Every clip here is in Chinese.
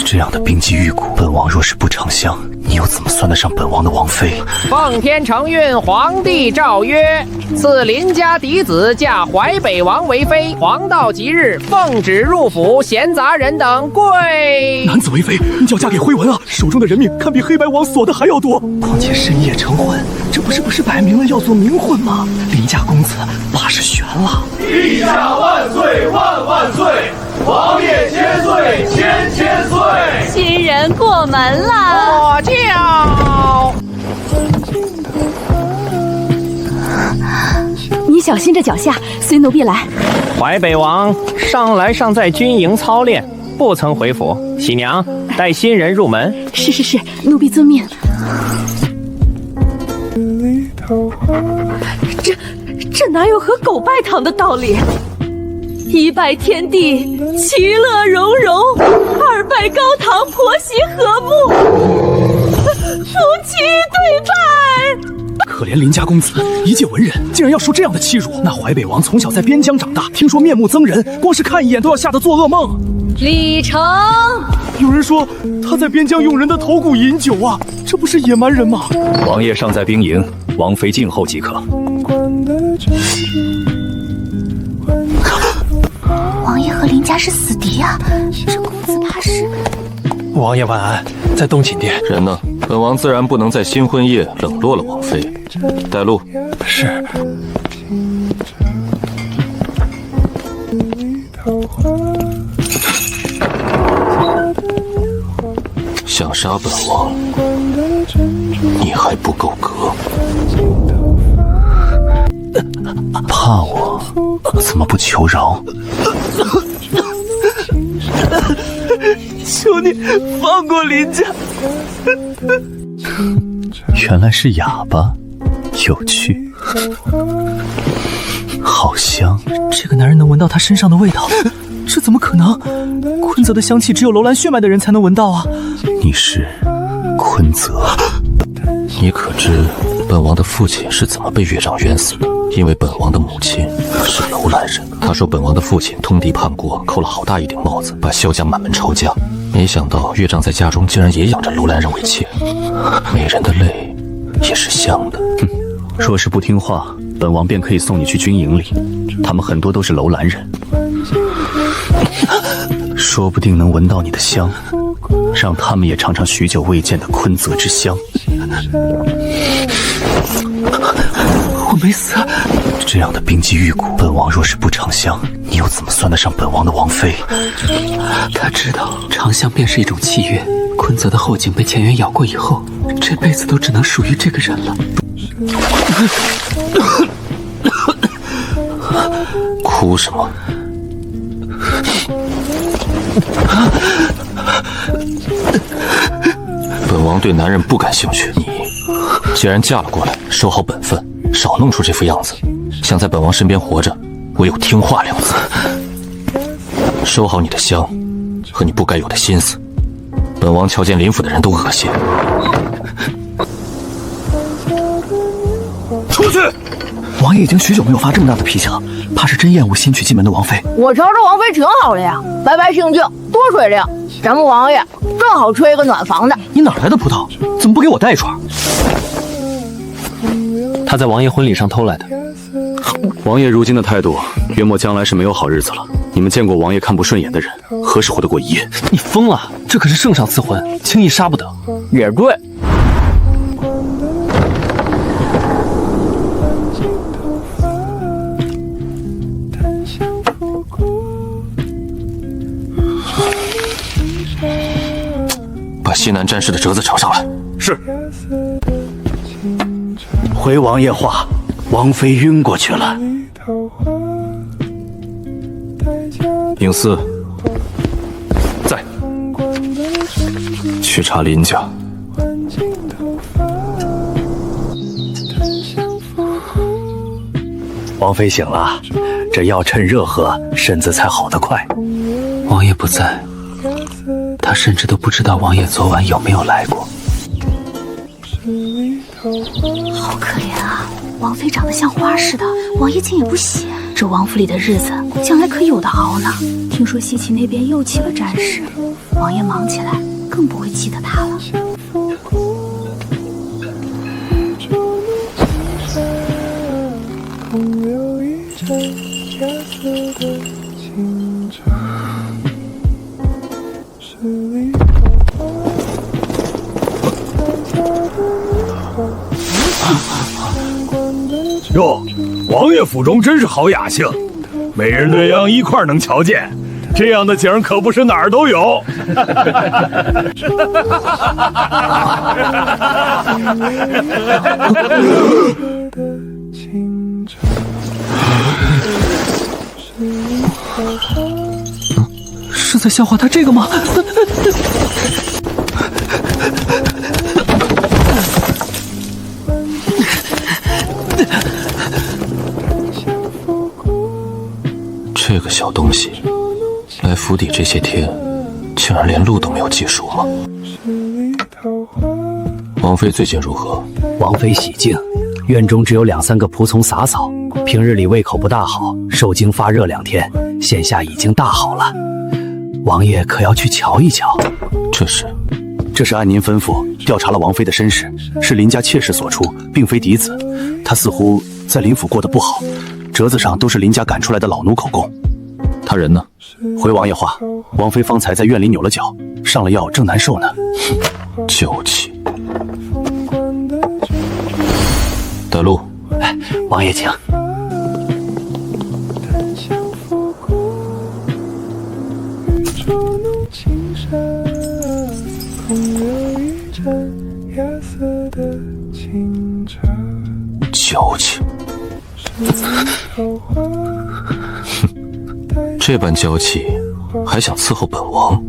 这样的冰肌玉骨，本王若是不尝香，你又怎么算得上本王的王妃？奉天承运，皇帝诏曰：赐邻家嫡子嫁淮北王为妃。黄道吉日，奉旨入府，闲杂人等跪。男子为妃，你就要嫁给辉文啊！手中的人命看比黑白王锁的还要多。况且深夜成婚，这不是摆明了要做冥婚吗？邻家公子怕是悬了。陛下万岁万万岁！王爷千岁千千岁！新人过门了，我叫。你小心着脚下，随奴婢来。淮北王上来尚在军营操练，不曾回府。喜娘带新人入门。是，奴婢遵命。这哪有和狗拜堂的道理？一拜天地，其乐融融；二拜高堂，婆媳和睦。夫妻对拜。可怜邻家公子，一介文人，竟然要受这样的欺辱。那淮北王从小在边疆长大，听说面目憎人，光是看一眼都要吓得做噩梦。李成，有人说他在边疆用人的头骨饮酒啊，这不是野蛮人吗？王爷尚在兵营，王妃静候即可。王爷和林家是死敌啊，这公子怕是……王爷晚安，在东寝殿。人呢？本王自然不能在新婚夜冷落了王妃。带路。是。想杀本王，你还不够格。怕我，怎么不求饶？求你放过林家。原来是哑巴，有趣，好香。这个男人能闻到他身上的味道，这怎么可能？坤泽的香气只有楼兰血脉的人才能闻到啊！你是坤泽？你可知本王的父亲是怎么被岳丈冤死的？因为本王的母亲是楼兰人，他说本王的父亲通敌叛国，扣了好大一顶帽子，把萧家满门抄家。没想到岳丈在家中竟然也养着楼兰人为妾，美人的泪也是香的。若是不听话，本王便可以送你去军营里，他们很多都是楼兰人，说不定能闻到你的香，让他们也尝尝许久未见的坤泽之香。我没死。这样的冰肌玉骨，本王若是不尝香，你又怎么算得上本王的王妃？他知道尝香便是一种契约，坤泽的后颈被钱元咬过以后，这辈子都只能属于这个人了。哭什么？本王对男人不感兴趣，你既然嫁了过来，守好本分，少弄出这副样子。想在本王身边活着，唯有听话两字。收好你的香和你不该有的心思，本王瞧见林府的人都恶心。出去！王爷已经许久没有发这么大的脾气了，怕是真厌恶新娶进门的王妃。我瞧这王妃挺好的呀，白白净净，多水灵。咱们王爷正好缺一个暖房的。你哪来的葡萄？怎么不给我带一串？他在王爷婚礼上偷来的。王爷如今的态度，约莫将来是没有好日子了。你们见过王爷看不顺眼的人，何时活得过一夜？你疯了！这可是圣上赐婚，轻易杀不得。也对。把西南战士的折子呈上来。是。回王爷话，王妃晕过去了。影司在，去查林家。王妃醒了，这药趁热喝，身子才好得快。王爷不在，他甚至都不知道王爷昨晚有没有来过。好可怜啊，王妃长得像花似的，王爷竟也不喜。这王府里的日子将来可有的熬呢。听说西岐那边又起了战事，王爷忙起来，更不会记得他了。哟，王爷府中真是好雅兴，美人对样一块能瞧见，这样的景可不是哪儿都有。是在笑话他这个吗？这个小东西来府邸这些天，竟然连路都没有记熟吗？王妃最近如何？王妃喜静，院中只有2、3个仆从洒扫，平日里胃口不大好，受惊发热2天，现下已经大好了。王爷可要去瞧一瞧？这是按您吩咐调查了王妃的身世，是林家妾室所出，并非嫡子。她似乎在林府过得不好，折子上都是林家赶出来的老奴口供。他人呢？回王爷话，王妃方才在院里扭了脚，上了药，正难受呢。娇气。带路。王爷请。娇气。这般娇气，还想伺候本王？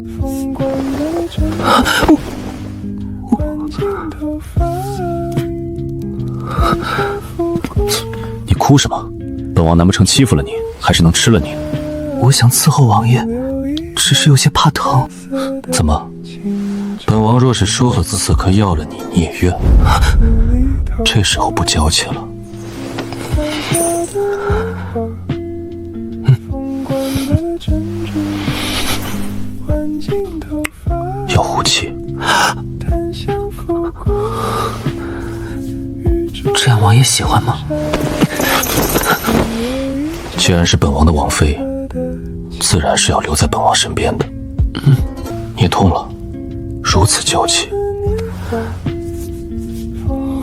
你哭什么？本王难不成欺负了你，还是能吃了你？我想伺候王爷，只是有些怕疼。怎么？本王若是说了刺客要了你，你也愿？这时候不娇气了？要胡气？这样王爷喜欢吗？既然是本王的王妃，自然是要留在本王身边的。你痛了，如此娇气。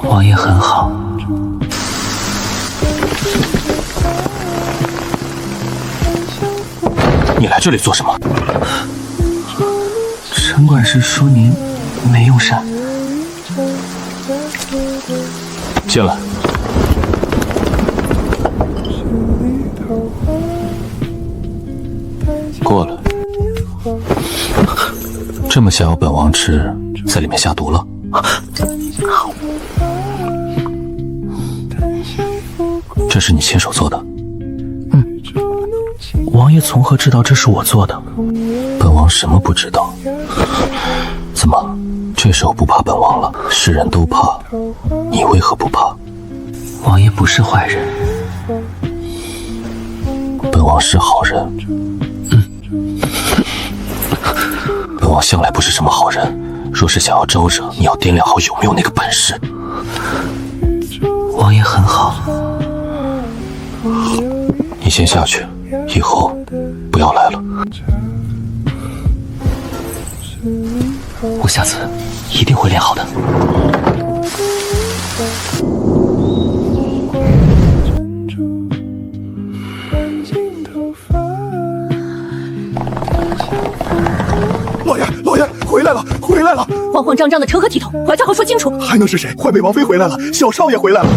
王爷很好。你来这里做什么？陈管事说您没用膳。进来。过来。这么想要本王吃，在里面下毒了？这是你亲手做的？王爷从何知道这是我做的？本王什么不知道？怎么，这时候不怕本王了？世人都怕，你为何不怕？王爷不是坏人。本王是好人。本王向来不是什么好人，若是想要招惹，你要掂量好有没有那个本事。王爷很好。你先下去，以后不要来了。我下次一定会练好的。老爷，回来了，回来了！慌慌张张的成何体统？回家后说清楚。还能是谁？淮北王妃回来了，小少爷回来了，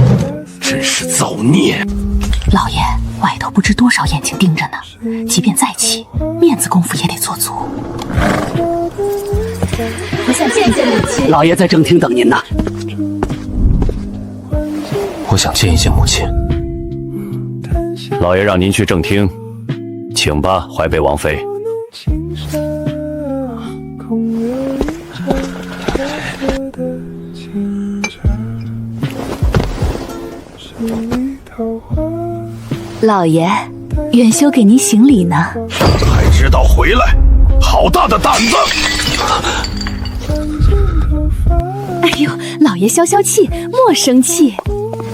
真是造孽！老爷，外头不知多少眼睛盯着呢，即便再气，面子功夫也得做足。我想见见母亲。老爷在正厅等您呢。我想见一见母亲。老爷让您去正厅，请吧，淮北王妃。老爷，元修给您行礼呢。还知道回来，好大的胆子！哎呦，老爷消消气，莫生气。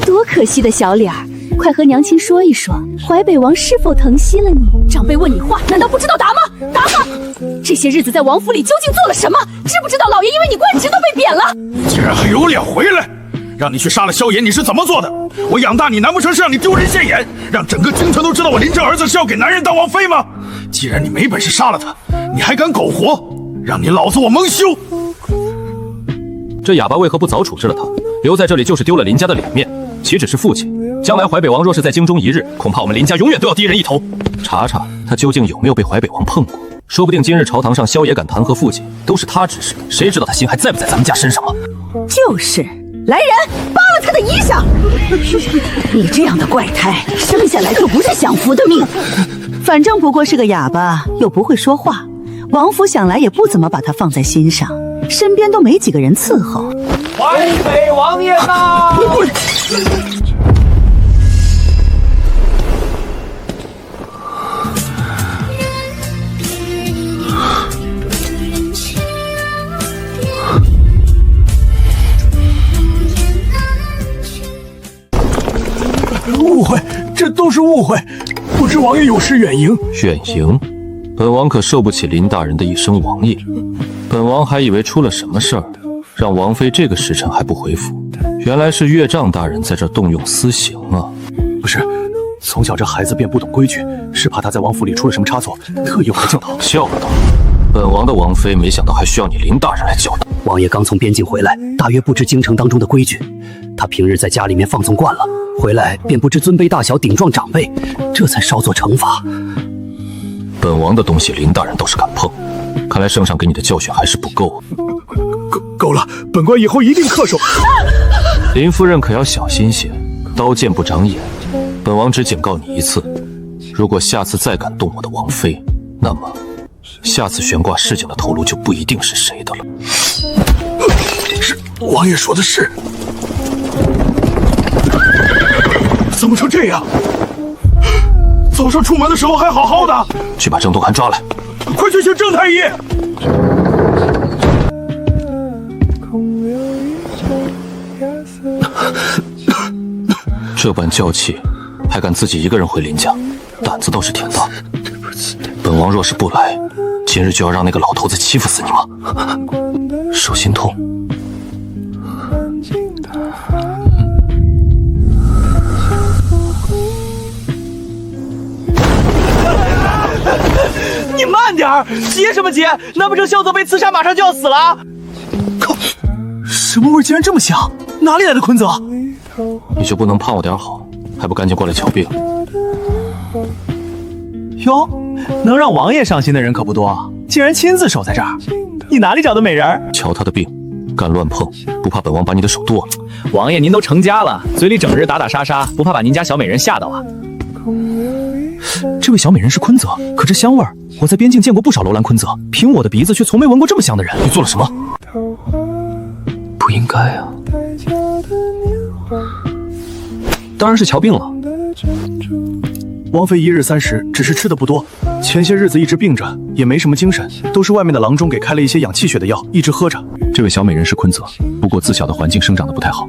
多可惜的小脸儿，快和娘亲说一说，淮北王是否疼惜了你？长辈问你话，难道不知道答吗？答吧！这些日子在王府里究竟做了什么？知不知道老爷因为你官职都被贬了？竟然还有脸回来！让你去杀了萧炎，你是怎么做的？我养大你，难不成是让你丢人现眼，让整个京城都知道我林正儿子是要给男人当王妃吗？既然你没本事杀了他，你还敢苟活，让你老子我蒙羞！这哑巴为何不早处置了他？留在这里就是丢了林家的脸面。岂止是父亲，将来淮北王若是在京中一日，恐怕我们林家永远都要低人一头。查查他究竟有没有被淮北王碰过？说不定今日朝堂上萧爷敢弹劾父亲，都是他指使，谁知道他心还在不在咱们家身上吗？就是，来人，扒了他的衣裳！你这样的怪胎，生下来就不是享福的命。反正不过是个哑巴，又不会说话，王府想来也不怎么把他放在心上，身边都没几个人伺候。淮北王爷到！误会，这都是误会，不知王爷有失远迎。远迎？本王可受不起林大人的一声王爷。本王还以为出了什么事儿，让王妃这个时辰还不回府，原来是岳丈大人在这动用私刑啊！不是，从小这孩子便不懂规矩，是怕他在王府里出了什么差错，特意回来教导。教导？本王的王妃没想到还需要你林大人来教导。王爷刚从边境回来，大约不知京城当中的规矩。他平日在家里面放纵惯了，回来便不知尊卑大小，顶撞长辈，这才稍作惩罚。本王的东西林大人倒是敢碰，看来圣上给你的教训还是不够。够了，本官以后一定恪守。林夫人可要小心些，刀剑不长眼。本王只警告你一次，如果下次再敢动我的王妃，那么下次悬挂市井的头颅就不一定是谁的了。是，王爷说的是。怎么成这样？早上出门的时候还好好的。去把郑东涵抓来。快去请郑太医。这般娇气，还敢自己一个人回林家，胆子倒是挺大。本王若是不来，今日就要让那个老头子欺负死你吗？手心痛。你慢点儿，急什么急？难不成萧泽被刺杀，马上就要死了？靠！什么味竟然这么香？哪里来的坤泽？你就不能盼我点好，还不赶紧过来瞧病？哟，能让王爷上心的人可不多，竟然亲自守在这儿。你哪里找的美人？瞧他的病，敢乱碰，不怕本王把你的手剁了？王爷您都成家了，嘴里整日打打杀杀，不怕把您家小美人吓到啊？这位小美人是坤泽，可这香味儿，我在边境见过不少楼兰坤泽，凭我的鼻子却从没闻过这么香的人。你做了什么？不应该啊。当然是瞧病了。王妃一日3食，只是吃的不多。前些日子一直病着，也没什么精神，都是外面的郎中给开了一些养气血的药，一直喝着。这位小美人是坤泽，不过自小的环境生长得不太好，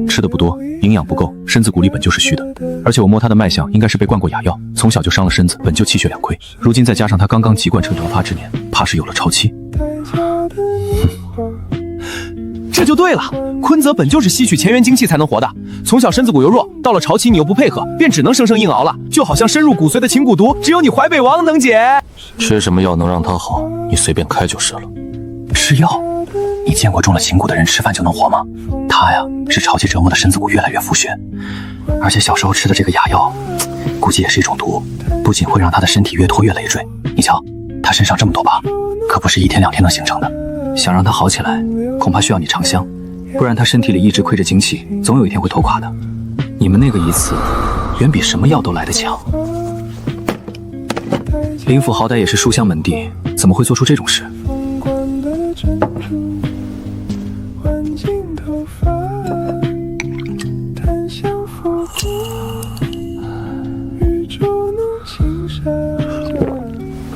吃的不多，营养不够，身子骨里本就是虚的。而且我摸她的脉象，应该是被灌过哑药，从小就伤了身子，本就气血两亏。如今再加上她刚刚籍贯成得发之年，怕是有了超期。这就对了，坤泽本就是吸取前元精气才能活的，从小身子骨又弱，到了潮期你又不配合，便只能生生硬熬了，就好像深入骨髓的秦蛊毒，只有你淮北王能解。吃什么药能让他好，你随便开就是了。吃药？你见过中了秦蛊的人吃饭就能活吗？他呀，是潮气折磨的身子骨越来越浮血，而且小时候吃的这个哑药，估计也是一种毒，不仅会让他的身体越拖越累赘。你瞧，他身上这么多疤，可不是1天2天能形成的。想让他好起来，恐怕需要你尝香，不然他身体里一直亏着精气，总有一天会拖垮的。你们那个一次，远比什么药都来得强。林府好歹也是书香门第，怎么会做出这种事？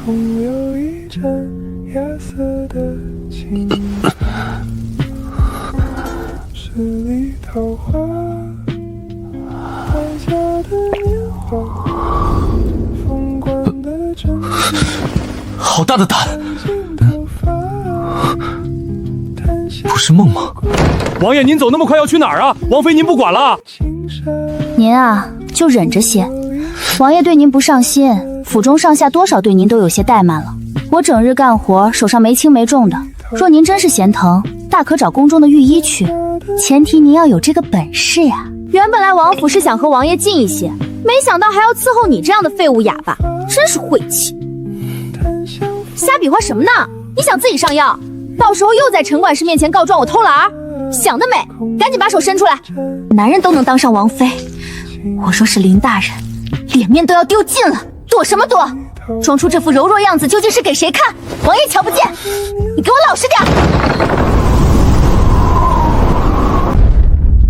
空有一盏亚瑟的好大的胆！不是梦吗？王爷，您走那么快要去哪儿啊？王妃您不管了？您啊，就忍着些。王爷对您不上心，府中上下多少对您都有些怠慢了。我整日干活，手上没轻没重的。若您真是嫌疼，大可找宫中的御医去，前提您要有这个本事呀。原本来王府是想和王爷近一些，没想到还要伺候你这样的废物哑巴，真是晦气。瞎比划什么呢？你想自己上药，到时候又在陈管事面前告状我偷懒儿？想得美！赶紧把手伸出来，男人都能当上王妃，我若是林大人，脸面都要丢尽了，躲什么躲？装出这副柔弱样子究竟是给谁看？王爷瞧不见，你给我老实点！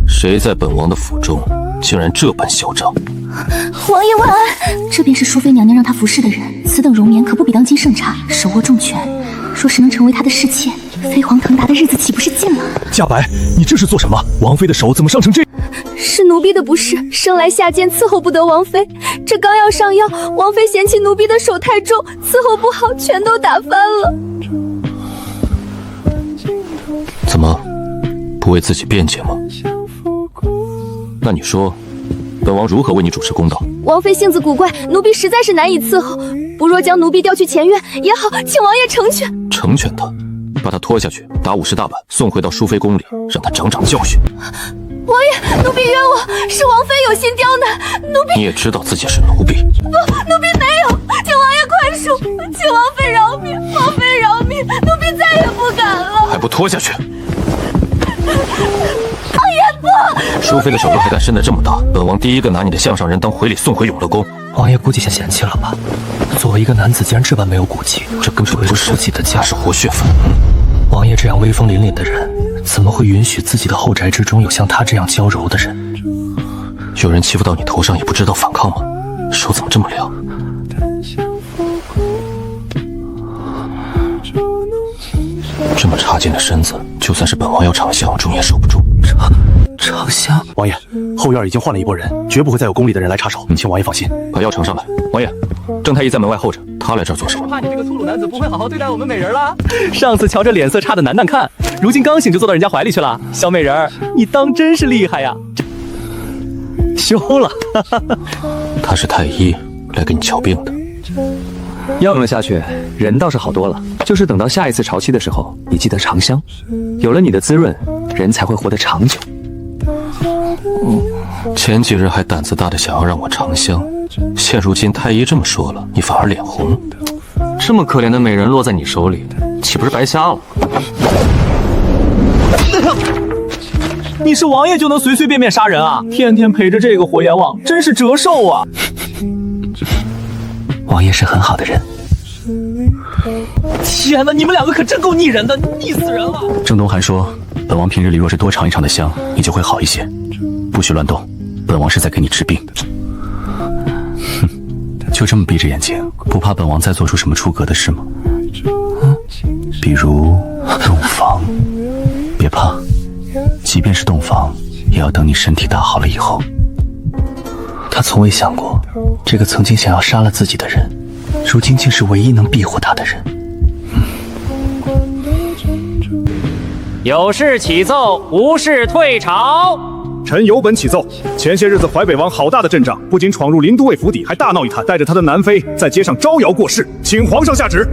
谁在本王的府中，竟然这般嚣张？王爷万安，这便是淑妃娘娘让他服侍的人，此等容颜可不比当今圣茶，手握重权，若是能成为他的侍妾，飞黄腾达的日子岂不是近了？嘉白，你这是做什么？王妃的手怎么伤成这？是奴婢的不是，生来下贱，伺候不得王妃。这刚要上药，王妃嫌弃奴婢的手太重，伺候不好，全都打翻了。怎么，不为自己辩解吗？那你说，本王如何为你主持公道？王妃性子古怪，奴婢实在是难以伺候，不若将奴婢调去前院也好，请王爷成全。成全他，把他拖下去，打50大板，送回到淑妃宫里，让他长长教训。王爷，奴婢冤枉，是王妃有心刁难，奴婢。你也知道自己是奴婢。不，奴婢没有，请王爷宽恕，请王妃饶命，王妃饶命，奴婢再也不敢了。还不拖下去！王爷不！淑妃的手都还敢伸得这么大，本王第一个拿你的项上人当回礼送回永乐宫。王爷估计嫌弃了吧？作为一个男子，竟然这般没有骨气，这根本不是自己的家，是活血粉。王爷这样威风凛凛的人，怎么会允许自己的后宅之中有像他这样娇柔的人？有人欺负到你头上也不知道反抗吗？手怎么这么凉？这么差劲的身子，就算是本王要长香，终也守不住。长香，王爷，后院已经换了一拨人，绝不会再有宫里的人来插手，请王爷放心。把药呈上来。王爷，郑太医在门外候着，他来这儿做什么？怕你这个粗鲁男子不会好好对待我们美人了。上次瞧着脸色差的难看，如今刚醒就坐到人家怀里去了。小美人儿，你当真是厉害呀！羞了。他是太医，来给你瞧病的。药用了下去，人倒是好多了。就是等到下一次潮期的时候，你记得尝香，有了你的滋润，人才会活得长久。前几日还胆子大的想要让我尝香，现如今太医这么说了，你反而脸红。这么可怜的美人落在你手里，岂不是白瞎了？你是王爷就能随随便便杀人啊？天天陪着这个火阎王，真是折寿啊！王爷是很好的人。天哪，你们两个可真够腻人的，腻死人了！郑东寒说，本王平日里若是多尝一尝的香，你就会好一些，不许乱动，本王是在给你治病。哼，就这么闭着眼睛，不怕本王再做出什么出格的事吗？比如洞房，别怕，即便是洞房，也要等你身体大好了以后。他从未想过，这个曾经想要杀了自己的人，如今竟是唯一能庇护他的人。有事起奏，无事退朝。臣有本起奏：前些日子淮北王好大的阵仗，不仅闯入林都尉府邸，还大闹一摊，带着他的南妃在街上招摇过市，请皇上下旨。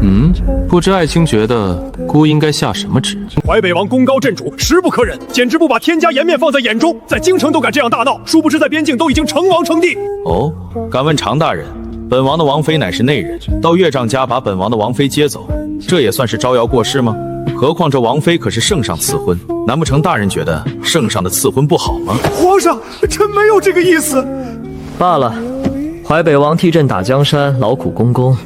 不知爱卿觉得孤应该下什么旨？淮北王功高震主，实不可忍，简直不把天家颜面放在眼中，在京城都敢这样大闹，殊不知在边境都已经称王称帝。哦，敢问常大人，本王的王妃乃是内人，到岳丈家把本王的王妃接走，这也算是招摇过市吗？何况这王妃可是圣上赐婚，难不成大人觉得圣上的赐婚不好吗？皇上，臣没有这个意思。罢了，淮北王替朕打江山，劳苦功功，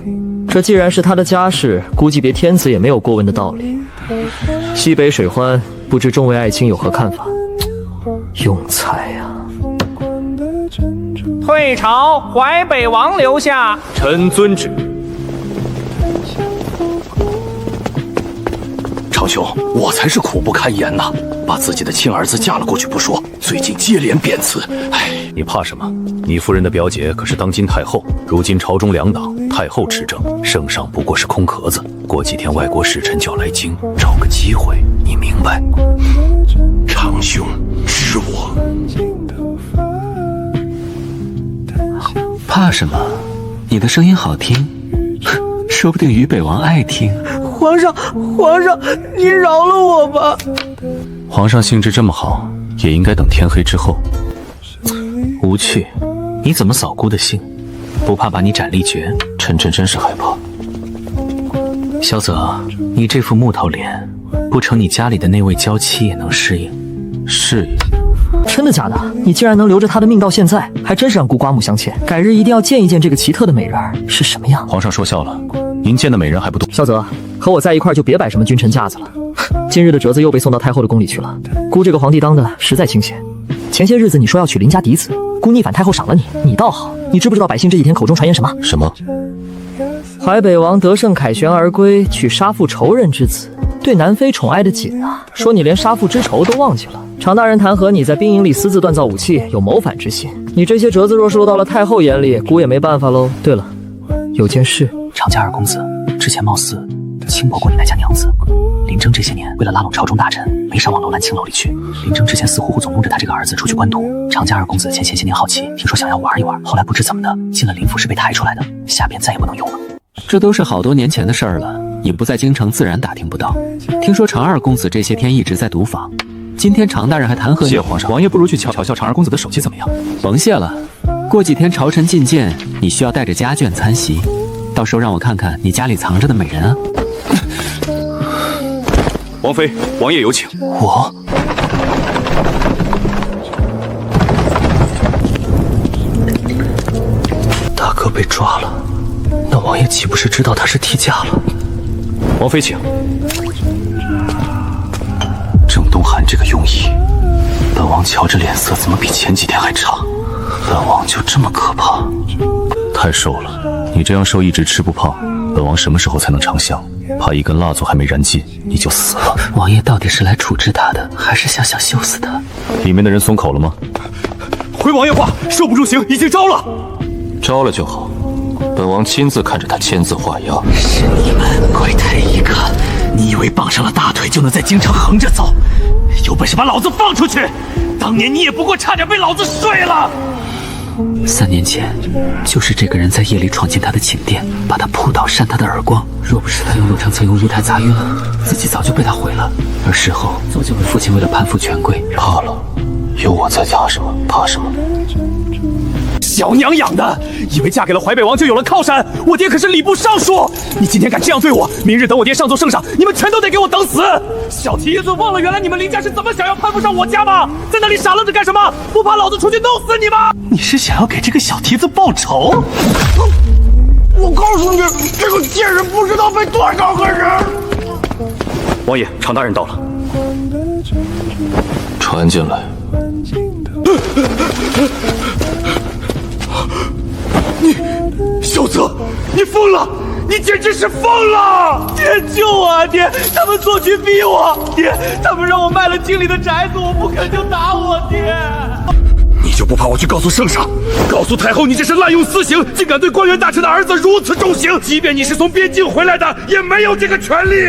这既然是他的家事，估计别天子也没有过问的道理。西北水欢，不知众位爱卿有何看法？庸才啊！退朝，淮北王留下。臣遵旨。朝兄，我才是苦不堪言呐！把自己的亲儿子嫁了过去不说，最近接连贬词，哎，你怕什么？你夫人的表姐可是当今太后，如今朝中两党，太后执政，圣上不过是空壳子。过几天外国使臣就要来京，找个机会，你明白？长兄知我。怕什么？你的声音好听，说不定于北王爱听。皇上，你饶了我吧！皇上兴致这么好，也应该等天黑之后。无趣，你怎么扫姑的兴？不怕把你斩立决？臣真是害怕。萧泽，你这副木头脸，不成你家里的那位娇妻也能适应？适应？真的假的？你竟然能留着她的命到现在，还真是让姑刮目相欠。改日一定要见一见这个奇特的美人是什么样。皇上说笑了，您见的美人还不多。萧泽，和我在一块就别摆什么君臣架子了。今日的折子又被送到太后的宫里去了，姑这个皇帝当的实在清闲。前些日子你说要娶邻家嫡子，姑逆反太后赏了你，你倒好。你知不知道百姓这几天口中传言什么？什么？淮北王得胜凯旋而归，娶杀父仇人之子，对南妃宠爱的紧啊，说你连杀父之仇都忘记了。常大人弹劾你在兵营里私自锻造武器，有谋反之心。你这些折子若是落到了太后眼里，姑也没办法喽。对了，有件事，常家二公子之前貌似轻薄过你那家娘子。林征这些年为了拉拢朝中大臣，没少往楼兰青楼里去。林征之前似乎总弄着他这个儿子出去官渡。常家二公子前些年好奇，听说想要玩一玩，后来不知怎么的进了林府是被抬出来的，下边再也不能用了。这都是好多年前的事儿了，你不在京城自然打听不到。听说常二公子这些天一直在毒访，今天常大人还弹劾你。谢皇上，王爷不如去瞧瞧常二公子的手气怎么样？甭谢了，过几天朝臣觐见，你需要带着家眷参席，到时候让我看看你家里藏着的美人啊。王妃，王爷有请。我大哥被抓了，那王爷岂不是知道他是替嫁了？王妃请。郑东涵这个庸医，本王瞧着脸色怎么比前几天还差？本王就这么可怕？太瘦了，你这样瘦一直吃不胖，本王什么时候才能长香？怕一根蜡烛还没燃尽，你就死了。王爷到底是来处置他的，还是想羞死他？里面的人松口了吗？回王爷话，受不住刑，已经招了。招了就好，本王亲自看着他签字画押。是你们鬼胎一个！你以为绑上了大腿就能在京城横着走？有本事把老子放出去！当年你也不过差点被老子睡了。3年前，就是这个人在夜里闯进他的寝殿，把他扑倒，扇他的耳光。若不是他用肉肠曾用玉台砸晕了，自己早就被他毁了。而事后，父亲为了攀附权贵，怕了，有我在，怕什么？怕什么？小娘养的，以为嫁给了淮北王就有了靠山。我爹可是礼部尚书，你今天敢这样对我，明日等我爹上奏圣上，你们全都得给我等死！小蹄子，忘了原来你们林家是怎么想要攀附上我家吗？在那里傻愣着干什么？不怕老子出去弄死你吗？你是想要给这个小蹄子报仇？我告诉你，这个贱人不知道被多少个人。王爷，常大人到了。传进来。小泽，你疯了！你简直是疯了！爹，救我啊！爹，他们做局逼我！爹，他们让我卖了京里的宅子，我不肯就打我！爹，你就不怕我去告诉圣上，告诉太后你这是滥用私刑，竟敢对官员大臣的儿子如此重刑？即便你是从边境回来的，也没有这个权利。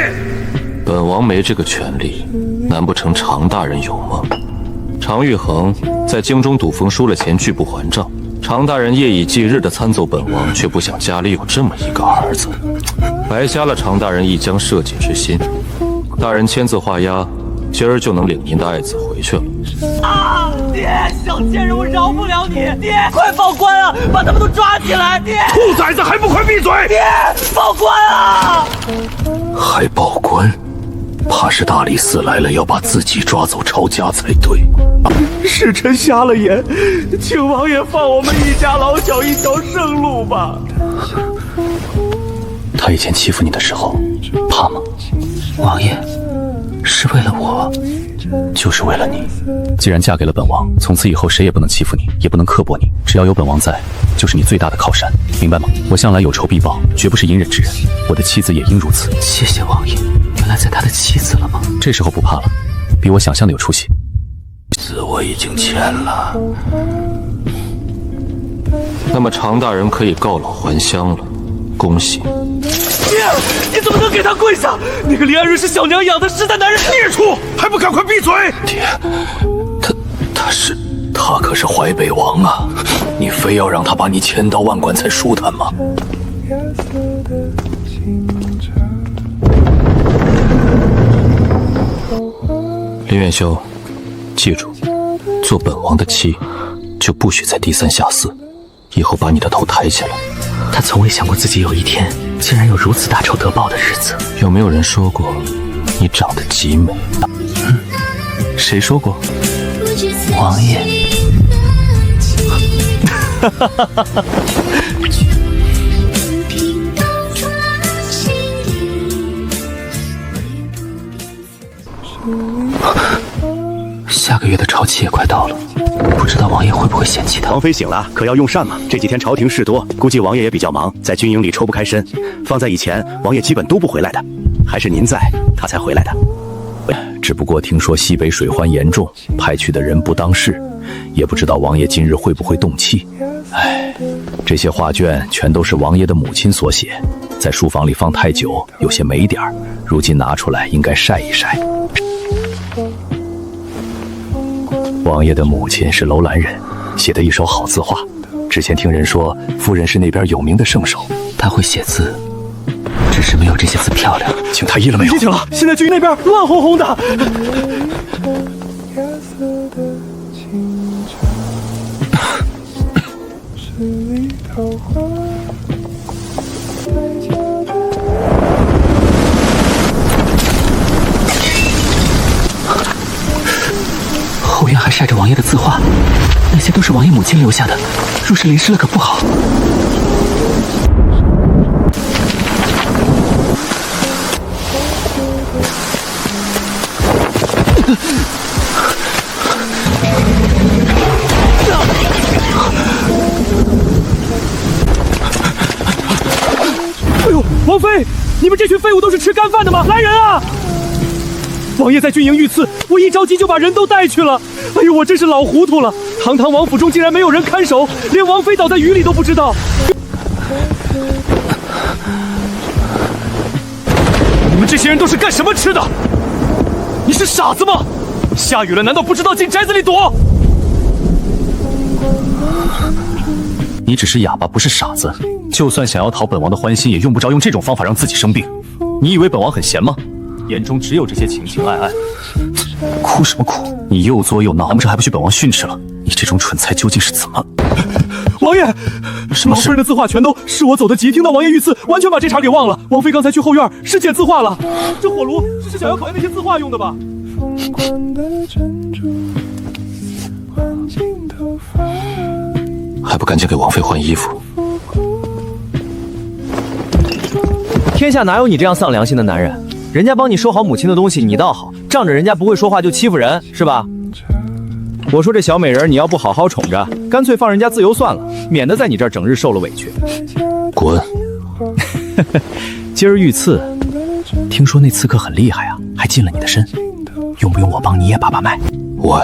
本王没这个权利，难不成常大人有吗？常玉衡在京中赌逢输了钱拒不还账，常大人夜以继日地参奏本王，却不想家里有这么一个儿子，白瞎了常大人一将社稷之心。大人签字画押，今儿就能领您的爱子回去了。啊！爹，小贱人，我饶不了你！爹，快报官啊，把他们都抓起来！爹，兔崽子，还不快闭嘴！爹，报官啊！还报官？怕是大理寺来了，要把自己抓走抄家才对。是臣瞎了眼，请王爷放我们一家老小一条生路吧。他以前欺负你的时候，怕吗？王爷是为了我。了，就是为了你。既然嫁给了本王，从此以后谁也不能欺负你，也不能刻薄你。只要有本王在，就是你最大的靠山，明白吗？我向来有仇必报，绝不是隐忍之人。我的妻子也应如此。谢谢王爷，原来在他的妻子了吗？这时候不怕了，比我想象的有出息。字我已经签了，那么常大人可以告老还乡了，恭喜。你怎么能给他跪下？那个李安瑞是小娘养的，实在男人。孽畜，还不赶快闭嘴！爹，他可是淮北王啊！你非要让他把你千刀万剐才舒坦吗？林远修，记住，做本王的妻，就不许再低三下四，以后把你的头抬起来。他从未想过自己有一天竟然有如此大仇得报的日子。有没有人说过你长得极美？谁说过？王爷。下个月的朝期也快到了，不知道王爷会不会嫌弃他。王妃醒了，可要用膳吗？这几天朝廷事多，估计王爷也比较忙，在军营里抽不开身。放在以前，王爷基本都不回来的，还是您在，他才回来的。只不过听说西北水患严重，派去的人不当事，也不知道王爷今日会不会动气。唉，这些画卷全都是王爷的母亲所写，在书房里放太久，有些霉点儿，如今拿出来应该晒一晒。王爷的母亲是楼兰人，写的一手好字画。之前听人说，夫人是那边有名的圣手。他会写字，只是没有这些字漂亮。请太医了没有？已经请了，现在军营那边乱哄哄的。后院还晒着王爷的字画，那些都是王爷母亲留下的，若是淋湿了可不好。哎呦，王妃，你们这群废物都是吃干饭的吗？来人啊！王爷在军营遇刺，我一着急就把人都带去了。哎呦，我真是老糊涂了！堂堂王府中竟然没有人看守，连王妃倒在雨里都不知道。你们这些人都是干什么吃的？你是傻子吗？下雨了，难道不知道进宅子里躲？你只是哑巴，不是傻子。就算想要讨本王的欢心，也用不着用这种方法让自己生病。你以为本王很闲吗？眼中只有这些情情爱爱，哭什么哭？你又作又闹，难不成还不许本王训斥了？你这种蠢材究竟是怎么？王爷，什么事？王夫人的字画全都是我走得急，听到王爷遇刺，完全把这茬给忘了。王妃刚才去后院是捡字画了，这火炉是想要考验那些字画用的吧？还不赶紧给王妃换衣服！天下哪有你这样丧良心的男人？人家帮你收好母亲的东西，你倒好，仗着人家不会说话就欺负人，是吧？我说这小美人你要不好好宠着，干脆放人家自由算了，免得在你这儿整日受了委屈。滚！今儿遇刺，听说那刺客很厉害啊，还近了你的身，用不用我帮你也把脉？我，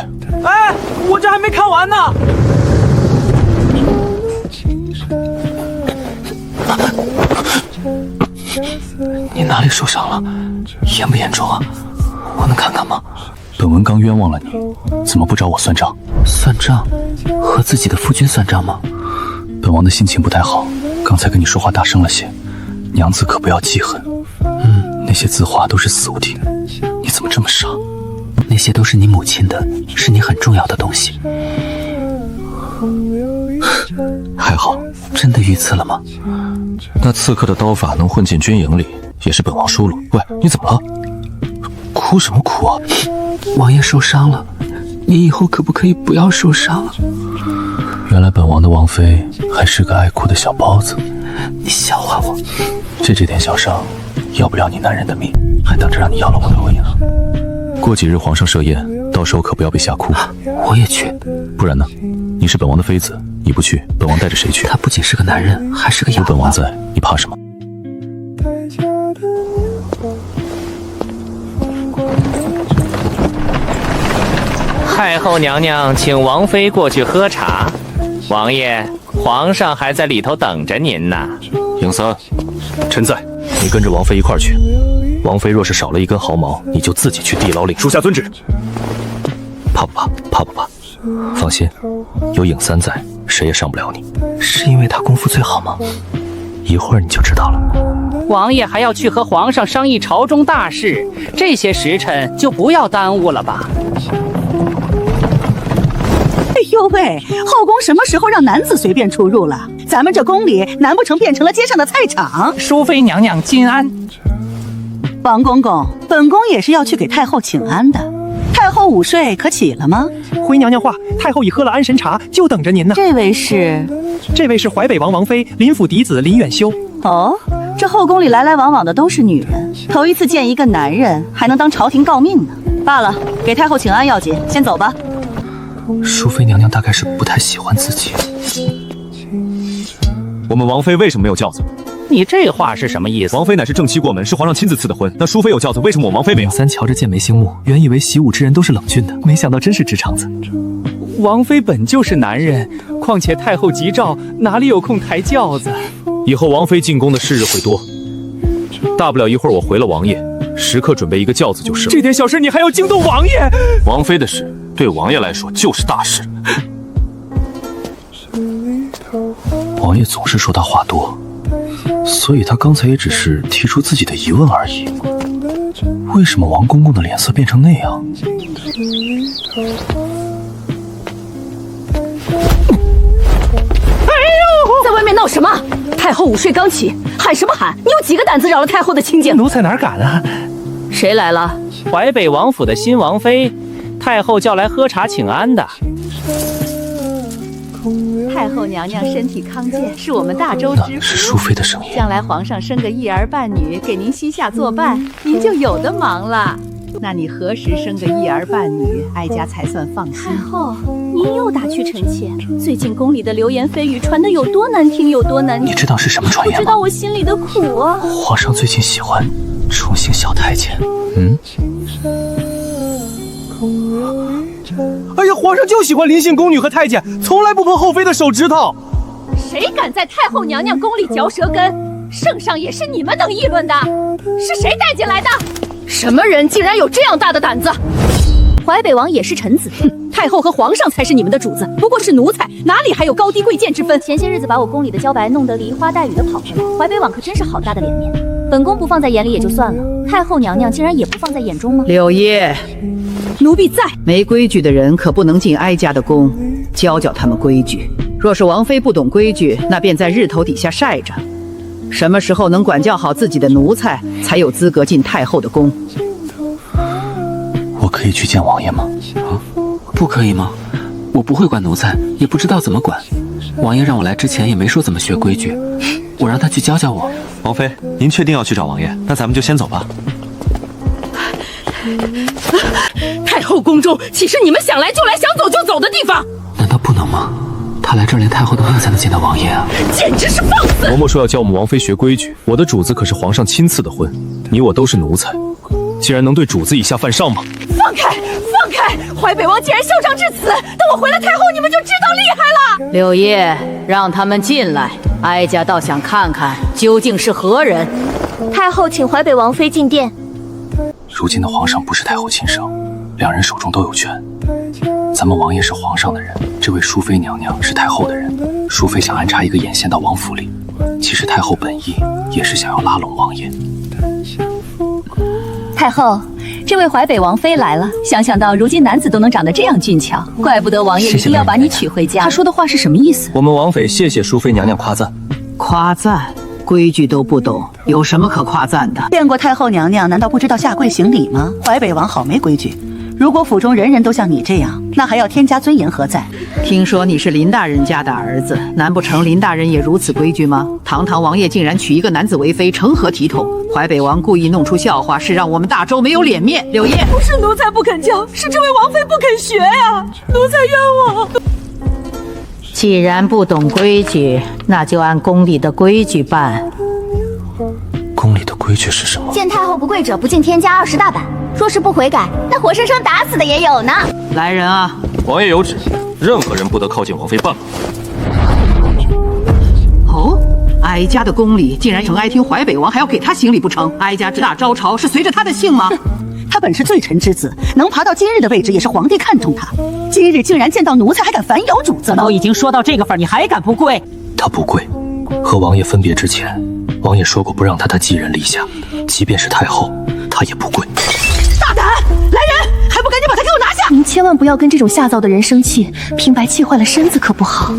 哎，我这还没看完呢。你哪里受伤了？严不严重啊？我能看看吗？本文刚冤枉了你，怎么不找我算账？算账？和自己的夫君算账吗？本王的心情不太好，刚才跟你说话大声了些，娘子可不要记恨。那些字画都是死无题，你怎么这么傻？那些都是你母亲的，是你很重要的东西。还好，真的遇刺了吗？那刺客的刀法能混进军营里，也是本王疏漏。喂，你怎么了？哭什么哭啊？王爷受伤了，你以后可不可以不要受伤啊？原来本王的王妃还是个爱哭的小包子。你笑话我？这点小伤，要不了你男人的命，还等着让你要了我的命呢。过几日皇上设宴，到时候可不要被吓哭。我也去。不然呢？你是本王的妃子，你不去，本王带着谁去？他不仅是个男人，还是个哑巴。有本王在，你怕什么？太后娘娘请王妃过去喝茶。王爷，皇上还在里头等着您呢。尹三，臣在。你跟着王妃一块儿去。王妃若是少了一根毫毛，你就自己去地牢里。属下遵旨。怕不怕？怕不怕？放心，有尹三在，谁也上不了你。是因为他功夫最好吗？一会儿你就知道了。王爷还要去和皇上商议朝中大事，这些时辰就不要耽误了吧。哎呦喂，后宫什么时候让男子随便出入了？咱们这宫里难不成变成了街上的菜场？淑妃娘娘金安。王公公，本宫也是要去给太后请安的。太后午睡可起了吗？回娘娘话，太后已喝了安神茶，就等着您呢。这位是？这位是淮北王王妃，林府嫡子林远修。哦，这后宫里来来往往的都是女人，头一次见一个男人还能当朝廷诰命呢。罢了，给太后请安要紧，先走吧。淑妃娘娘大概是不太喜欢自己。我们王妃为什么没有轿子？你这话是什么意思？王妃乃是正妻过门，是皇上亲自赐的婚。那淑妃有轿子，为什么我王妃没有？三瞧着剑眉星目，原以为习武之人都是冷峻的，没想到真是直肠子。王妃本就是男人，况且太后急召，哪里有空抬轿子？以后王妃进宫的是日会多，大不了一会儿我回了王爷，时刻准备一个轿子就是了。这点小事你还要惊动王爷？王妃的事对王爷来说就是大事。王爷总是说他话多，所以他刚才也只是提出自己的疑问而已。为什么王公公的脸色变成那样？在外面闹什么？太后午睡刚起，喊什么喊？你有几个胆子扰了太后的清静？奴才哪敢啊！谁来了？淮北王府的新王妃，太后叫来喝茶请安的。太后娘娘身体康健，是我们大周知府。是淑妃的声音。将来皇上生个一儿半女，给您膝下作伴，您就有的忙了。那你何时生个一儿半女，哀家才算放心？太后，您又打趣臣妾。最近宫里的流言蜚语传得有多难听，有多难听。你知道是什么传言吗？不知道我心里的苦啊。皇上最近喜欢宠幸小太监。哎呀，皇上就喜欢临幸宫女和太监，从来不碰后妃的手指头。谁敢在太后娘娘宫里嚼舌根？圣上也是你们能议论的。是谁带进来的？什么人竟然有这样大的胆子？淮北王也是臣子，太后和皇上才是你们的主子，不过是奴才，哪里还有高低贵贱之分？前些日子把我宫里的茭白弄得梨花带雨的跑回来，淮北王可真是好大的脸面。本宫不放在眼里也就算了，太后娘娘竟然也不放在眼中吗？柳叶，奴婢在。没规矩的人可不能进哀家的宫，教教他们规矩。若是王妃不懂规矩，那便在日头底下晒着。什么时候能管教好自己的奴才，才有资格进太后的宫。我可以去见王爷吗？不可以吗？我不会管奴才，也不知道怎么管。王爷让我来之前也没说怎么学规矩，我让他去教教我。王妃，您确定要去找王爷？那咱们就先走吧。太后宫中岂是你们想来就来、想走就走的地方？难道不能吗？他来这儿连太后的命才能见到王爷啊！简直是放肆！嬷嬷说要教我们王妃学规矩，我的主子可是皇上亲赐的婚，你我都是奴才，竟然能对主子以下犯上吗？放开，放开！淮北王既然嚣张至此，等我回了太后，你们就知道厉害了。柳叶，让他们进来，哀家倒想看看究竟是何人。太后请淮北王妃进殿。如今的皇上不是太后亲生，两人手中都有权。咱们王爷是皇上的人，这位淑妃娘娘是太后的人。淑妃想安插一个眼线到王府里，其实太后本意也是想要拉拢王爷。太后，这位淮北王妃来了。想想到如今男子都能长得这样俊俏，怪不得王爷一定要把你娶回家。他说的话是什么意思？我们王妃谢谢淑妃娘娘夸赞。夸赞？规矩都不懂，有什么可夸赞的？见过太后娘娘，难道不知道下跪行礼吗？淮北王好没规矩，如果府中人人都像你这样，那还要天家尊严何在？听说你是林大人家的儿子，难不成林大人也如此规矩吗？堂堂王爷竟然娶一个男子为妃，成何体统？淮北王故意弄出笑话，是让我们大周没有脸面。柳叶，不是奴才不肯教，是这位王妃不肯学呀！奴才冤枉。既然不懂规矩，那就按宫里的规矩办。宫里的规矩是什么？见太后不跪者，不进天家20大板。若是不悔改，那活生生打死的也有呢。来人啊！王爷有旨，任何人不得靠近王妃半步。哦，哀家的宫里竟然承哀听淮北王，还要给他行礼不成？哀家之大招朝是随着他的姓吗？他本是罪臣之子，能爬到今日的位置，也是皇帝看中他。今日竟然见到奴才，还敢反咬主子了！都已经说到这个份，你还敢不跪？他不跪。和王爷分别之前，王爷说过不让他继任立下，即便是太后，他也不跪。大胆！来人，还不赶紧把他给我拿下！您千万不要跟这种下躁的人生气，平白气坏了身子可不好。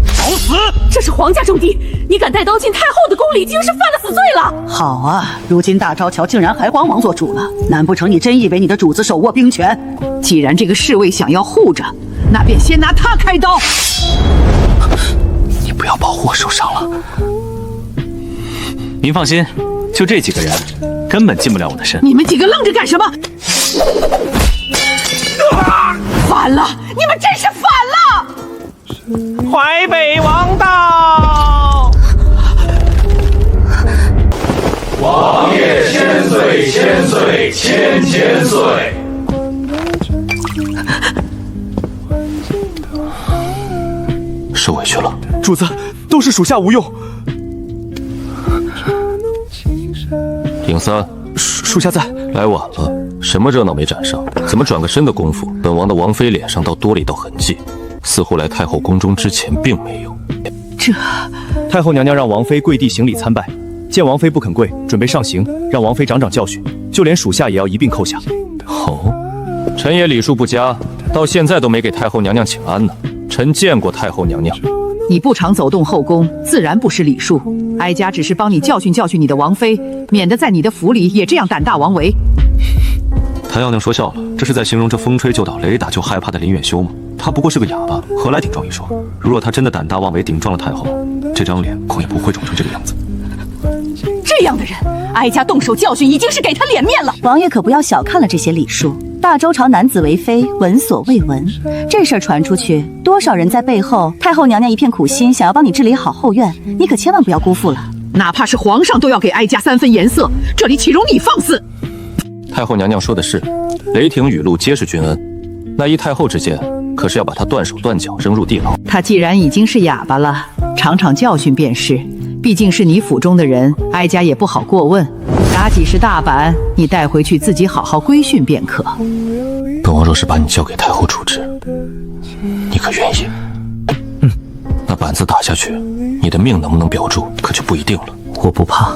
找死！这是皇家重地，你敢带刀进太后的宫里，竟是犯了死罪了！好啊，如今大昭桥竟然还皇王做主了，难不成你真以为你的主子手握兵权？既然这个侍卫想要护着，那便先拿他开刀。你不要保护我受伤了。您放心，就这几个人，根本进不了我的身。你们几个愣着干什么？反了！你们真是反了！淮北王到！王爷千岁千岁千千岁！受委屈了，主子，都是属下无用。尹三，属下在。来晚了，什么热闹没赶上？怎么转个身的功夫，本王的王妃脸上倒多了一道痕迹，似乎来太后宫中之前并没有。这，太后娘娘让王妃跪地行礼参拜，见王妃不肯跪，准备上刑，让王妃长长教训，就连属下也要一并扣下。哦，臣也礼数不佳，到现在都没给太后娘娘请安呢。臣见过太后娘娘。你不常走动后宫，自然不识礼数。哀家只是帮你教训教训你的王妃，免得在你的府里也这样胆大妄为。太后娘说笑了，这是在形容这风吹就倒、雷打就害怕的林远修吗？他不过是个哑巴，何来顶撞一说？如若他真的胆大妄为，顶撞了太后，这张脸恐也不会肿成这个样子。这样的人，哀家动手教训已经是给他脸面了。王爷可不要小看了这些礼数。大周朝男子为妃，闻所未闻。这事儿传出去，多少人在背后，太后娘娘一片苦心，想要帮你治理好后院，你可千万不要辜负了。哪怕是皇上都要给哀家3分颜色，这里岂容你放肆？太后娘娘说的是，雷霆雨露皆是君恩，那依太后之见，可是要把他断手断脚扔入地牢。他既然已经是哑巴了，尝尝教训便是。毕竟是你府中的人，哀家也不好过问。打几十大板，你带回去自己好好规训便可。本王若是把你交给太后处置，你可愿意？那板子打下去，你的命能不能保住，可就不一定了。我不怕，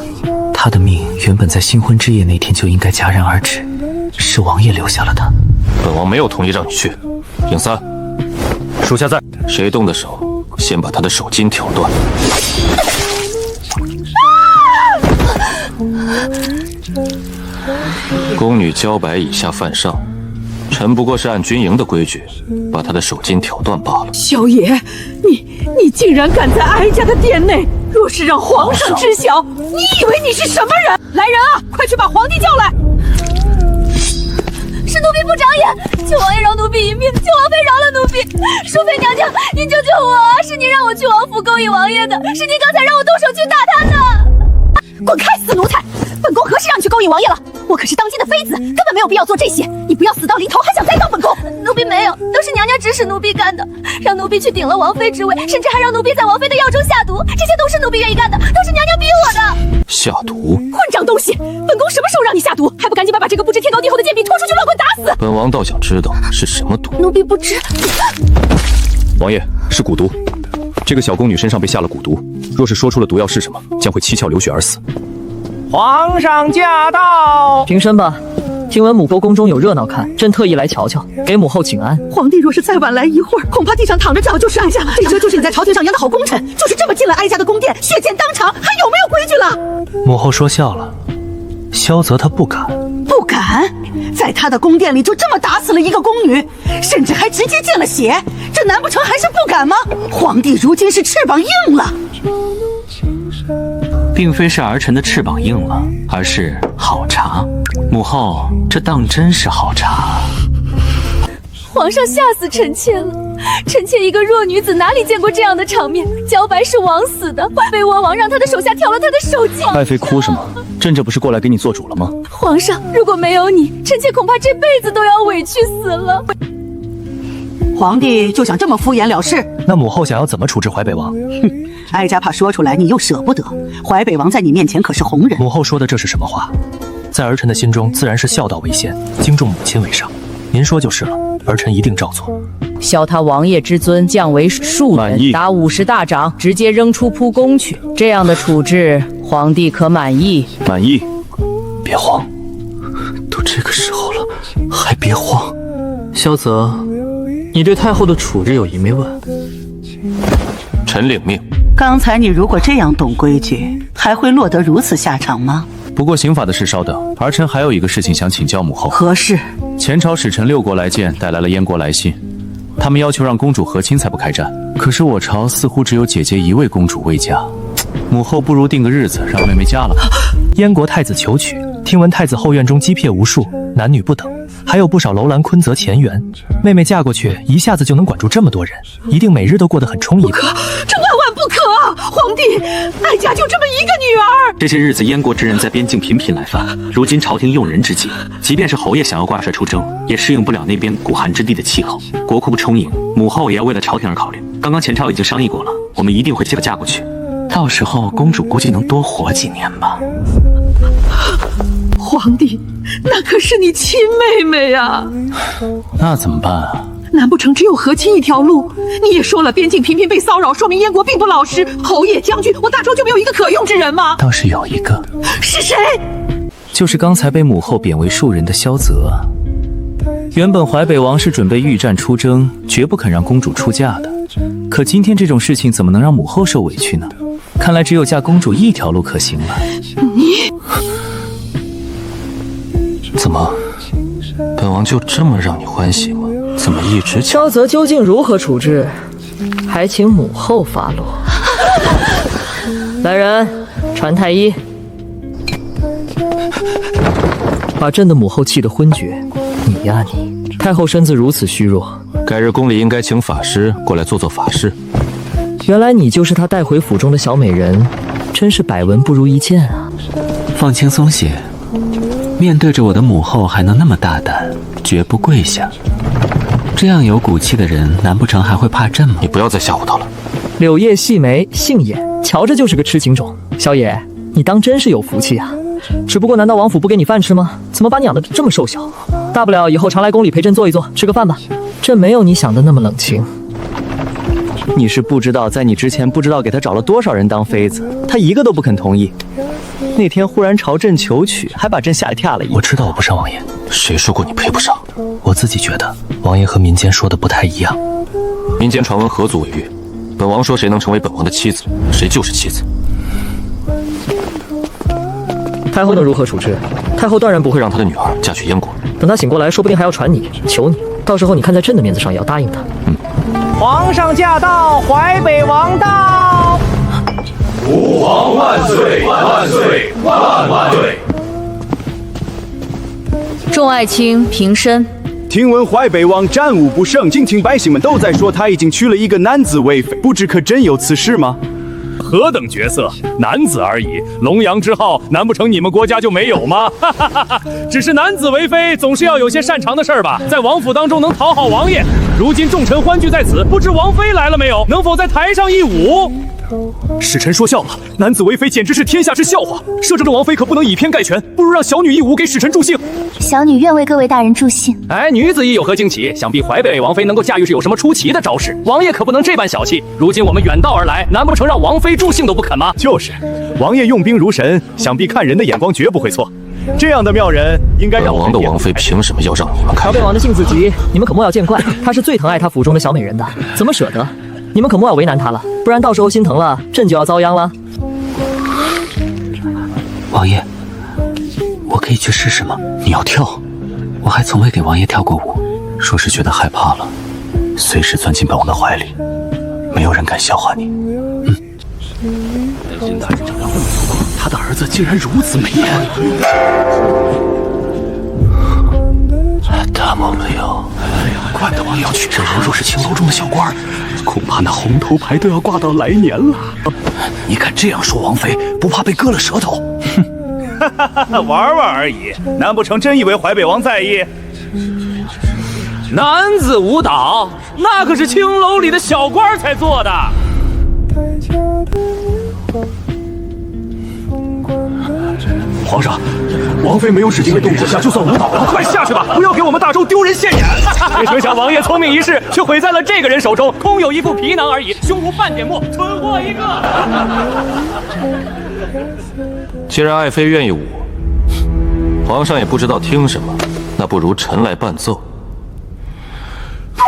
他的命原本在新婚之夜那天就应该戛然而止，是王爷留下了他。本王没有同意让你去。尹三，属下在，谁动的手，先把他的手筋挑断。宫女交白以下犯上，臣不过是按军营的规矩，把他的手筋挑断罢了。萧爷，你竟然敢在哀家的殿内！若是让皇上知晓，你以为你是什么人？来人啊，快去把皇帝叫来！是奴婢不长眼，求王爷饶奴婢一命，求王妃饶了奴婢。淑妃娘娘，您救救我！是您让我去王府勾引王爷的，是您刚才让我动手去打他的。滚开，死奴才！本宫何时让你去勾引王爷了？我可是当今的妃子，根本没有必要做这些。你不要死到临头还想再当本宫？奴婢没有，都是娘娘指使奴婢干的，让奴婢去顶了王妃之位，甚至还让奴婢在王妃的药中下毒，这些都是奴婢愿意干的，都是娘娘逼我的。下毒！混账东西！本宫什么时候让你下毒？还不赶紧把这个不知天高地厚的贱婢拖出去乱棍打死！本王倒想知道是什么毒。奴婢不知。王爷，是蛊毒。这个小宫女身上被下了蛊毒，若是说出了毒药是什么，将会七窍流血而死。皇上驾到！平身吧。听闻母国宫中有热闹看，朕特意来瞧瞧，给母后请安。皇帝若是再晚来一会儿，恐怕地上躺着早就是哀家。这就是你在朝廷上养的好功臣，就是这么进了哀家的宫殿，血溅当场，还有没有规矩了？母后说笑了，萧泽他不敢。不不敢，在他的宫殿里就这么打死了一个宫女，甚至还直接见了血，这难不成还是不敢吗？皇帝如今是翅膀硬了。并非是儿臣的翅膀硬了，而是好茶。母后，这当真是好茶。皇上吓死臣妾了！臣妾一个弱女子，哪里见过这样的场面？茭白是枉死的，被倭王让他的手下挑了他的手脚。爱妃哭什么？朕这不是过来给你做主了吗？皇上，如果没有你，臣妾恐怕这辈子都要委屈死了。皇帝就想这么敷衍了事？那母后想要怎么处置淮北王？哼，哀家怕说出来你又舍不得。淮北王在你面前可是红人。母后说的这是什么话？在儿臣的心中，自然是孝道为先，敬重母亲为上。您说就是了，儿臣一定照做。削他王爷之尊，降为庶人，打50大掌，直接扔出铺宫去。这样的处置，皇帝可满意？满意。别慌，都这个时候了，还别慌。萧泽，你对太后的处置有疑没问？臣领命。刚才你如果这样懂规矩，还会落得如此下场吗？不过刑法的事稍等，儿臣还有一个事情想请教母后。何事？前朝使臣6国来见，带来了燕国来信，他们要求让公主和亲才不开战。可是我朝似乎只有姐姐一位公主未嫁，母后不如定个日子让妹妹嫁了吧。燕国太子求娶，听闻太子后院中姬妾无数，男女不等，还有不少楼兰昆泽前缘。妹妹嫁过去，一下子就能管住这么多人，一定每日都过得很充盈。不可，这万万不可啊！皇帝，哀家就这么一个女儿。这些日子燕国之人在边境频频来犯，如今朝廷用人之际，即便是侯爷想要挂帅出征，也适应不了那边苦寒之地的气候。国库不充盈，母后也要为了朝廷而考虑。刚刚前朝已经商议过了，我们一定会接着嫁过去。到时候公主估计能多活几年吧。皇帝，那可是你亲妹妹啊！那怎么办啊？难不成只有和亲一条路？你也说了，边境频频被骚扰，说明燕国并不老实。侯爷、将军，我大周就没有一个可用之人吗？倒是有一个。是谁？就是刚才被母后贬为庶人的萧泽。原本淮北王是准备御战出征，绝不肯让公主出嫁的。可今天这种事情怎么能让母后受委屈呢？看来只有嫁公主一条路可行了。你怎么，本王就这么让你欢喜吗？怎么一直萧泽究竟如何处置，还请母后发落。来人，传太医。把朕的母后气得昏厥。你呀你，太后身子如此虚弱，改日宫里应该请法师过来做做法事。原来你就是她带回府中的小美人，真是百闻不如一见啊！放轻松些，面对着我的母后还能那么大胆，绝不跪下。这样有骨气的人，难不成还会怕朕吗？你不要再吓唬他了。柳叶细眉，杏眼，瞧着就是个痴情种。萧爷，你当真是有福气啊！只不过难道王府不给你饭吃吗？怎么把你养得这么瘦小？大不了以后常来宫里陪朕坐一坐，吃个饭吧。朕没有你想的那么冷清。你是不知道，在你之前不知道给他找了多少人当妃子，他一个都不肯同意。那天忽然朝朕求娶，还把朕吓跳了一跳。我知道我不上王爷，谁说过你配不上？我自己觉得王爷和民间说的不太一样。民间传闻合族为约，本王说谁能成为本王的妻子，谁就是妻子。太后能如何处置？太后断然不会让她的女儿嫁去燕国。等她醒过来，说不定还要传你，求你。到时候你看在朕的面子上，也要答应她。皇上驾到，淮北王到。吾皇万岁万岁万万岁！众爱卿平身。听闻淮北王战无不胜，近亲百姓们都在说他已经娶了一个男子为妃，不知可真有此事吗？何等角色，男子而已。龙阳之好，难不成你们国家就没有吗？只是男子为妃，总是要有些擅长的事儿吧，在王府当中能讨好王爷。如今众臣欢聚在此，不知王妃来了没有？能否在台上一舞？使臣说笑了，男子为妃简直是天下之笑话。摄政的王妃可不能以偏概全，不如让小女一舞给使臣助兴。小女愿为各位大人助兴。哎，女子亦有何惊奇？想必淮北王妃能够驾驭是有什么出奇的招式？王爷可不能这般小气。如今我们远道而来，难不成让王妃助兴都不肯吗？就是，王爷用兵如神，想必看人的眼光绝不会错。这样的妙人，应该让本王的王妃凭什么要让你们看？淮北王的性子急，你们可莫要见怪。他是最疼爱他府中的小美人的，怎么舍得？你们可莫要为难他了，不然到时候心疼了，朕就要遭殃了。王爷，我可以去试试吗？你要跳？我还从未给王爷跳过舞。若是觉得害怕了，随时钻进本王的怀里，没有人敢笑话你。本心大人长大后，他的儿子竟然如此美颜。大梦了哟！哎呀，怪不得王爷要娶这柔若是青楼中的小官，恐怕那红头牌都要挂到来年了。你敢这样说王妃，不怕被割了舌头？玩玩而已，难不成真以为淮北王在意？男子舞蹈，那可是青楼里的小官才做的。皇上，王妃没有使劲的动作下就算舞蹈了，快下去吧，不要给我们大周丢人现眼！没成想王爷聪明一世，却毁在了这个人手中，空有一副皮囊而已，胸无半点墨，蠢货一个！既然爱妃愿意舞，皇上也不知道听什么，那不如臣来伴奏。不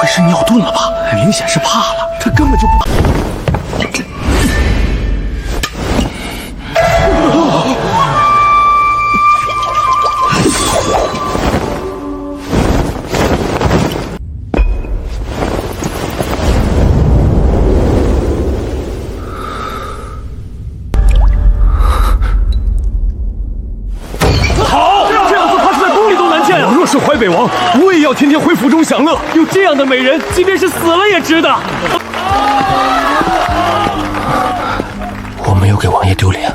会是尿遁了吧？明显是怕了，他根本就不。是淮北王，我也要天天回府中享乐。有这样的美人，即便是死了也值得。我没有给王爷丢脸，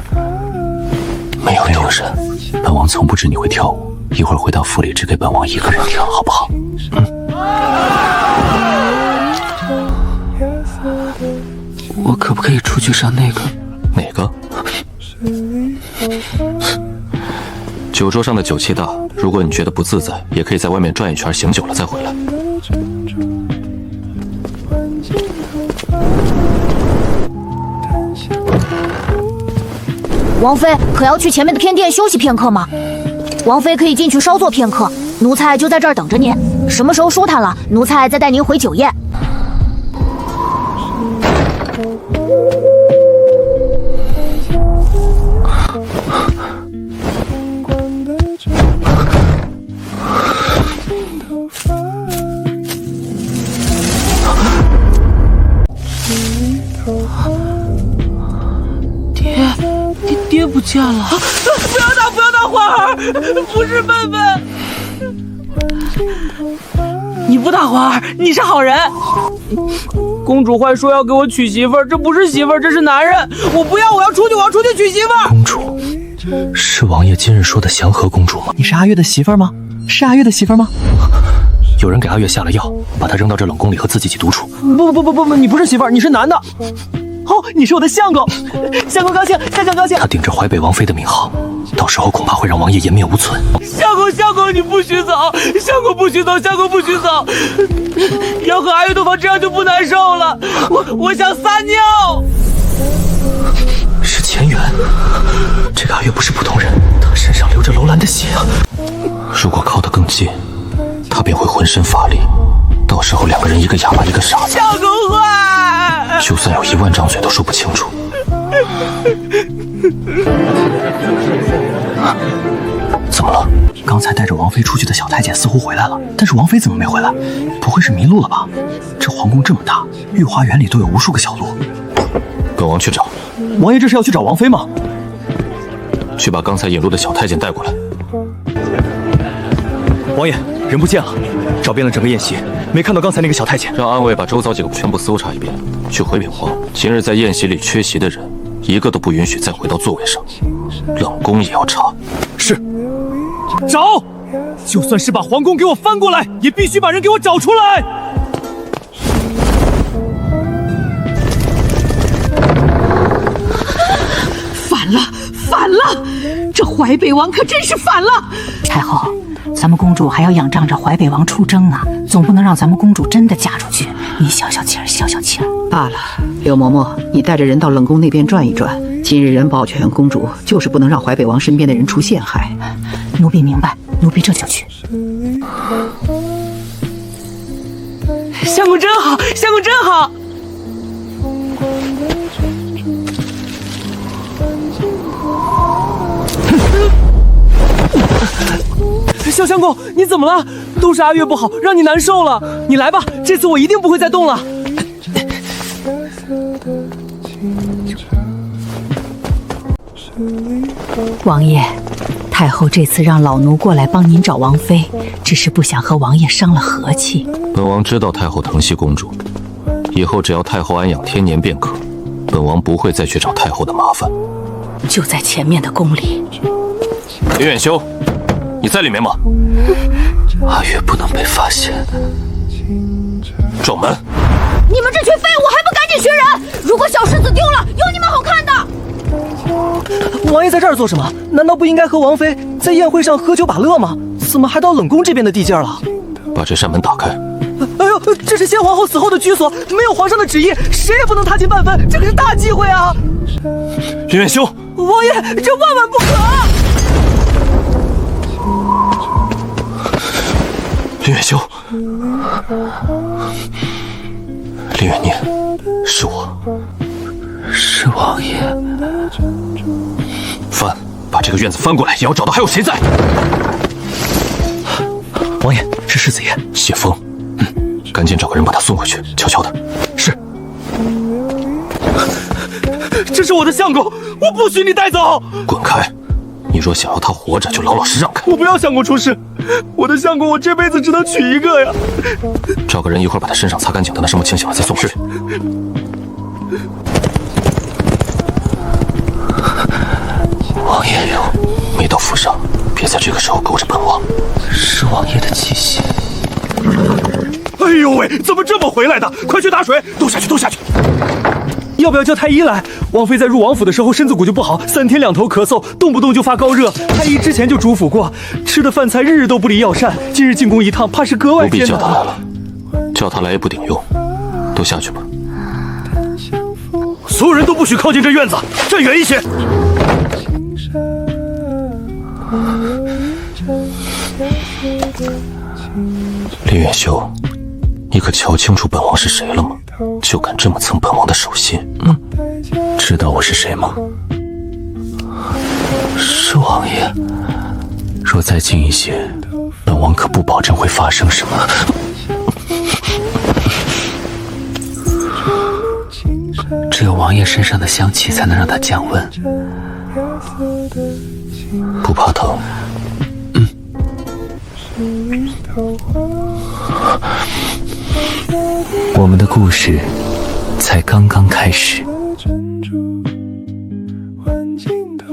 没有丢人。本王从不知你会跳舞，一会儿回到府里只给本王一个人跳，好不好？我可不可以出去上那个？哪个？酒桌上的酒气大，如果你觉得不自在，也可以在外面转一圈，醒酒了再回来。王妃可要去前面的偏殿休息片刻吗？王妃可以进去稍坐片刻，奴才就在这儿等着您。什么时候舒坦了，奴才再带您回酒宴。爹不见了！不要打花儿，不是笨笨。你不打花儿，你是好人。公主坏说要给我娶媳妇儿，这不是媳妇儿，这是男人。我不要，我要出去娶媳妇儿。公主，是王爷今日说的祥和公主吗？你是阿月的媳妇儿吗？是阿月的媳妇儿吗？有人给阿月下了药，把她扔到这冷宫里和自己一起独处。不，你不是媳妇儿，你是男的。哦，你是我的相公，相公高兴，相公高兴。他顶着淮北王妃的名号，到时候恐怕会让王爷颜面无存。相公，你不许走！相公不许走！要和阿月洞房，这样就不难受了。我想撒尿。是钱元，这个阿月不是普通人，他身上流着楼兰的血啊！如果靠得更近，他便会浑身乏力，到时候两个人一个哑巴一个傻子。相公坏，就算有10000张嘴都说不清楚。怎么了？刚才带着王妃出去的小太监似乎回来了，但是王妃怎么没回来？不会是迷路了吧？这皇宫这么大，御花园里都有无数个小路。本王去找。王爷这是要去找王妃吗？去把刚才引路的小太监带过来。王爷，人不见了，找遍了整个宴席，没看到刚才那个小太监。让暗卫把周遭几个全部搜查一遍，去回禀皇，今日在宴席里缺席的人，一个都不允许再回到座位上，冷宫也要查。是。找，就算是把皇宫给我翻过来，也必须把人给我找出来。反了！这淮北王可真是反了！太后，咱们公主还要仰仗着淮北王出征啊，总不能让咱们公主真的嫁出去。你消消气儿，消消气儿。罢了，柳嬷嬷，你带着人到冷宫那边转一转。今日人保全公主，就是不能让淮北王身边的人出陷害。奴婢明白，奴婢这就去。相公真好，相公真好。小相公，你怎么了？都是阿月不好，让你难受了。你来吧，这次我一定不会再动了。王爷，太后这次让老奴过来帮您找王妃，只是不想和王爷伤了和气。本王知道太后疼惜公主，以后只要太后安养天年便可，本王不会再去找太后的麻烦。就在前面的宫里。林远修，你在里面吗？阿月不能被发现。撞门！你们这群废物还不赶紧寻人！如果小世子丢了，有你们好看的！王爷在这儿做什么？难道不应该和王妃在宴会上喝酒把乐吗？怎么还到冷宫这边的地界了？把这扇门打开。哎呦，这是先皇后死后的居所，没有皇上的旨意，谁也不能踏进半分，这可是大忌讳啊！林远修，王爷，这万万不可！林远修，林远念，是我，是王爷。翻，把这个院子翻过来，也要找到还有谁在。王爷，是世子爷谢峰，赶紧找个人把他送回去，悄悄的。是。这是我的相公，我不许你带走！滚开！你若想要他活着，就老老实让开。我不要相公出事，我的相公，我这辈子只能娶一个呀！找个人一会儿把他身上擦干净，等他什么清醒了再送回去。王爷有，没到府上，别在这个时候勾着本王。是王爷的气息。哎呦喂，怎么这么回来的？快去打水，都下去，都下去！要不要叫太医来？王妃在入王府的时候身子骨就不好，3天2头咳嗽，动不动就发高热。太医之前就嘱咐过，吃的饭菜日日都不离药膳。今日进宫一趟，怕是格外艰难。不必叫他来了，叫他来也不顶用，都下去吧。所有人都不许靠近这院子，站远一些。林远修，你可瞧清楚本王是谁了吗？就敢这么蹭本王的手心？知道我是谁吗？是王爷。若再近一些，本王可不保证会发生什么。只有王爷身上的香气才能让他降温。不怕疼？我们的故事才刚刚开始。